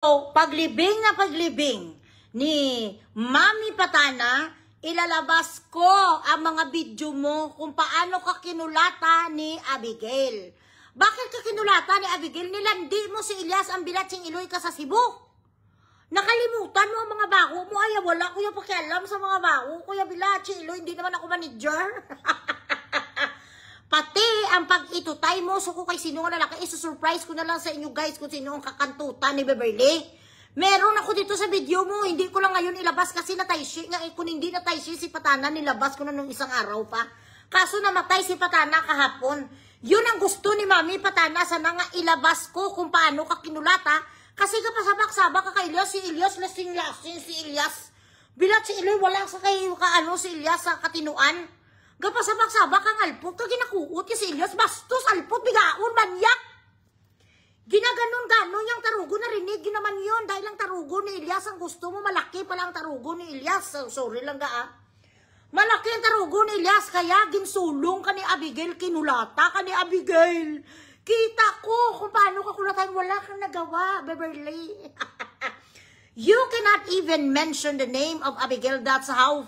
So, paglibing na paglibing ni Mami Patana, ilalabas ko ang mga video mo kung paano ka kinulata ni Abigail. Bakit ka kinulata ni Abigail? Nilandi mo si Elias ang bilatsing Iloy ka sa Cebu. Nakalimutan mo ang mga bago mo. Ay, wala ko yung pakialam sa mga bago. Kuya Bilatsing Iloy, hindi naman ako manager. Pati ang pag-itutay mo, so kung kay sino nga lalaki, isusurprise ko na lang sa inyo guys kung sino ang kakantutan ni Beverly. Meron ako dito sa video mo, hindi ko lang ngayon ilabas kasi natayshi nga. Kung hindi natayshi si Patana, nilabas ko na nung isang araw pa. Kaso namatay si Patana kahapon. Yun ang gusto ni Mami Patana, sana nga ilabas ko kung paano ka kinulata. Kasi kapasabak-sabak ka kay Elias, si Elias lasing-lasing si Elias. Bilat si Iloy, wala sa kay si Elias sa katinuan. Gapasabak-sabak ang alpot, ka ginakuot ka si Elias, bastos, alpot, bigaon, manyak. Ginaganon-ganon yung tarugo, narinig yun naman yun, dahil ang tarugo ni Elias, ang gusto mo, malaki pala ang tarugo ni Elias. Sorry lang malaki ang tarugo ni Elias, kaya ginsulong ka ni Abigail, kinulata ka ni Abigail. Kita ko kung paano ka kulatan, wala kang nagawa, Beverly. You cannot even mention the name of Abigail, that's how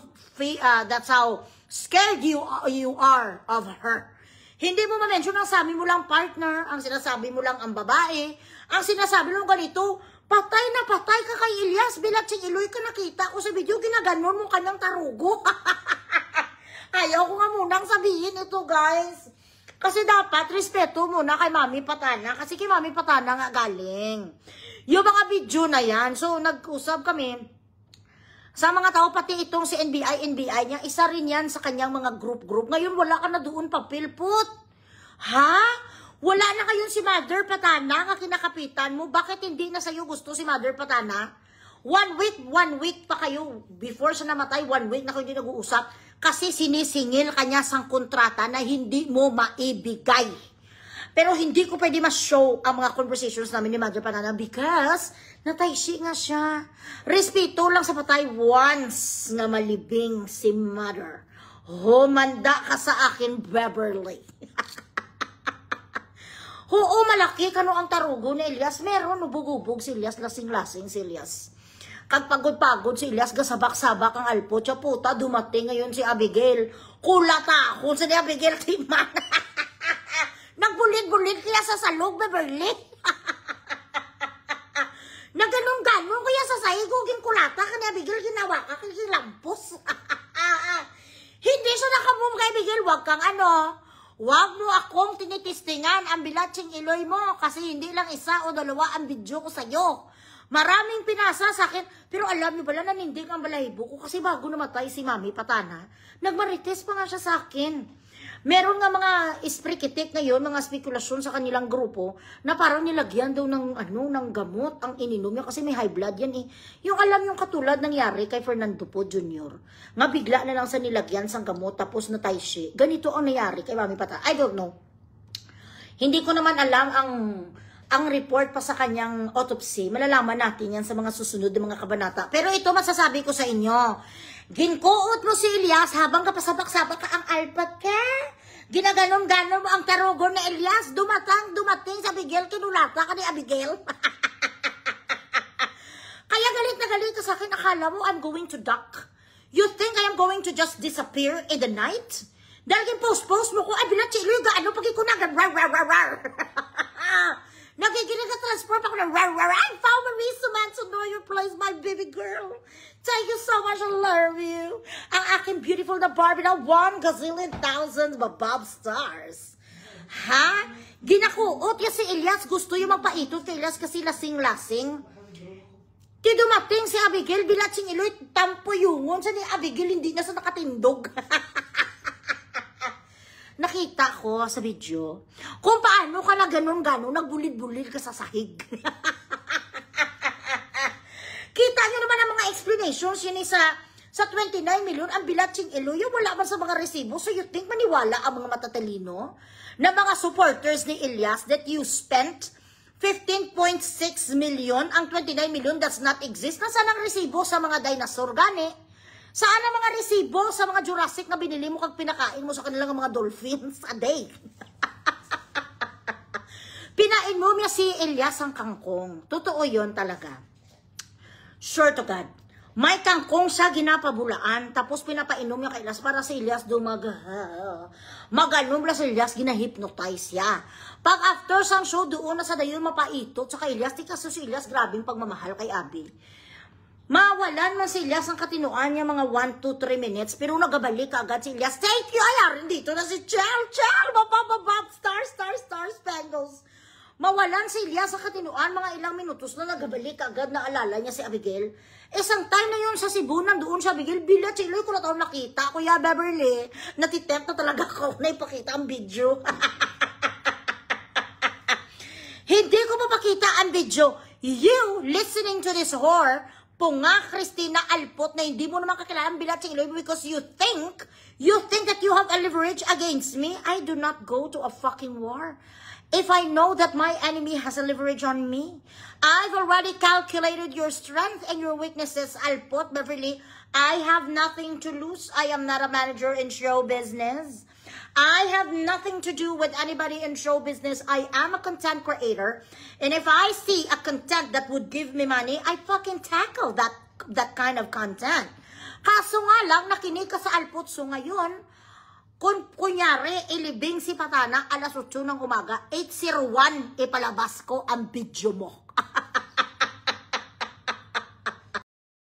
scared you are of her. Hindi mo ma-mention ang sabi mo lang partner, ang sinasabi mo lang ang babae, ang sinasabi mo ganito, patay na patay ka kay Elias, Bilatsing Iloy ka nakita ko sa video, ginaganon mo kanyang tarugo. Ayaw ko nga munang sabihin ito guys. Kasi dapat respeto muna kay Mami Patana, kasi kay Mami Patana nga galing. Yung mga video na yan, so nag-usap kami, sa mga tao, pati itong si NBI niya, isa rin yan sa kanyang mga group. Ngayon, wala ka na doon papilpot. Ha? Wala na kayon si Mother Patana, nga kinakapitan mo. Bakit hindi na sa'yo gusto si Mother Patana? 1 week pa kayo. Before siya namatay, 1 week na kayo hindi nag-uusap. Kasi sinisingil kanya sang kontrata na hindi mo maibigay. Pero hindi ko pwede ma-show ang mga conversations namin ni Mother Patana because natayshi nga siya. Respeto lang sa patay once nga malibing si Mother. Humanda ka sa akin, Beverly. Oo, malaki ka no ang tarugo ni Elias. Meron, ubog-ubog si Elias, lasing-lasing si Elias. Kag pagod-pagod si Elias, gasabak-sabak ang alpo. Tiya puta, dumating ngayon si Abigail. Kulata ako sa ni Abigail, timan. Nagbulit-bulit kaya sa salog, Beverly. Naganon-ganon kaya sa sayiguging kulata ka ni Abigail, ginawa ka kasi lampos. Hindi siya nakamum kay Abigail, wag kang wag mo akong tinitistingan ang Bilatsing Iloy mo kasi hindi lang isa o dalawa ang video ko sa'yo. Maraming pinasa sa akin, pero alam niyo pala nanindig ang balahibo ko kasi bago namatay si Mami Patana, nagmarites pa nga siya sa akin. Meron nga mga isprikitik ngayon, mga spekulasyon sa kanilang grupo na parang nilagyan daw ng ng gamot ang ininom niya kasi may high blood yan eh. Yung alam yung katulad nangyari kay Fernando Po Jr. Nga bigla na lang sa nilagyan sang gamot tapos natayshi. Ganito ang nangyari kay Mami Patana. I don't know. Hindi ko naman alam ang report pa sa kanyang autopsy. Malalaman natin yan sa mga susunod na mga kabanata. Pero ito masasabi ko sa inyo. Ginkuot mo si Elias habang kapasabak-sabak ka ang alpat ka. Ginaganon-ganon mo ang tarugo na Elias. Dumating sa Abigail. Kinulata ka ni Abigail. Kaya galit na galit ka sa akin. Akala mo I'm going to duck. You think I am going to just disappear in the night? Dahil post-post mo ko, ay Bilatsing Iloy, gaano pag ikunagan, rar. Nagiginig ka transport ako ng rar. I found Marisa man to know your place, my baby girl. Thank you so much, I love you. Ang aking beautiful na Barbie na 1 gazillion thousands Bob stars. Ha? Ginakuot ya si Elias, gusto yung magpaitot kay Elias kasi lasing-lasing. Di dumating si Abigail, Bilatsing Iloy, tampo yungon sa ni Abigail, hindi na sa nakatindog. Nakita ko sa video kung paano ka na ganon-ganon, nagbulit-bulit ka sa sahig. Kita nyo naman ang mga explanations yun sa 29 million ang Bilatsing Iloy, wala man sa mga resibo. So you think maniwala ang mga matatalino na mga supporters ni Elias that you spent 15.6 million, ang 29 million does not exist. Nasaan ang resibo sa mga dinosaur gani? Saan ang mga resibo sa mga Jurassic na binili mo kag pinakain mo sa kanilang mga dolphins a day? Pinainom niya si Elias ang kangkong. Totoo yon talaga. Sure to God. May kangkong siya ginapabulaan, tapos pinapainom niya kay Elias para si Elias mag-anom na si Elias, gina-hypnotize siya. Pag after sang show, doon na sa dayon mapaitot sa kay Elias, tika si Elias, grabing pagmamahal kay Abby. Mawalan man si Elias ang katinuan niya mga 1, 2, 3 minutes, pero nagabalik agad si Elias. Thank you, ayarin dito na si Chel, mapapabab, star, Spangles. Mawalan si Elias sa katinuan, mga ilang minutos na nagabalik agad na alala niya si Abigail. Isang time na yun sa Cebu, nandoon si Abigail, bilat si Iloy ko na taon nakita. Kuya Beverly, natitempt na talaga ako na ipakita ang video. Hindi ko mapakita ang video. You listening to this whore, punga Christina Alpot na hindi mo naman kakilala ang bilat si Iloy because you think that you have a leverage against me. I do not go to a fucking war. If I know that my enemy has a leverage on me, I've already calculated your strength and your weaknesses, Alpot, Beverly. I have nothing to lose. I am not a manager in show business. I have nothing to do with anybody in show business. I am a content creator. And if I see a content that would give me money, I fucking tackle that kind of content. Kaso nga lang, nakinig ka sa Alpot. So ngayon, kunyari, ilibing si Patana, alas 8 ng umaga, 8:01, ipalabas ko ang video mo.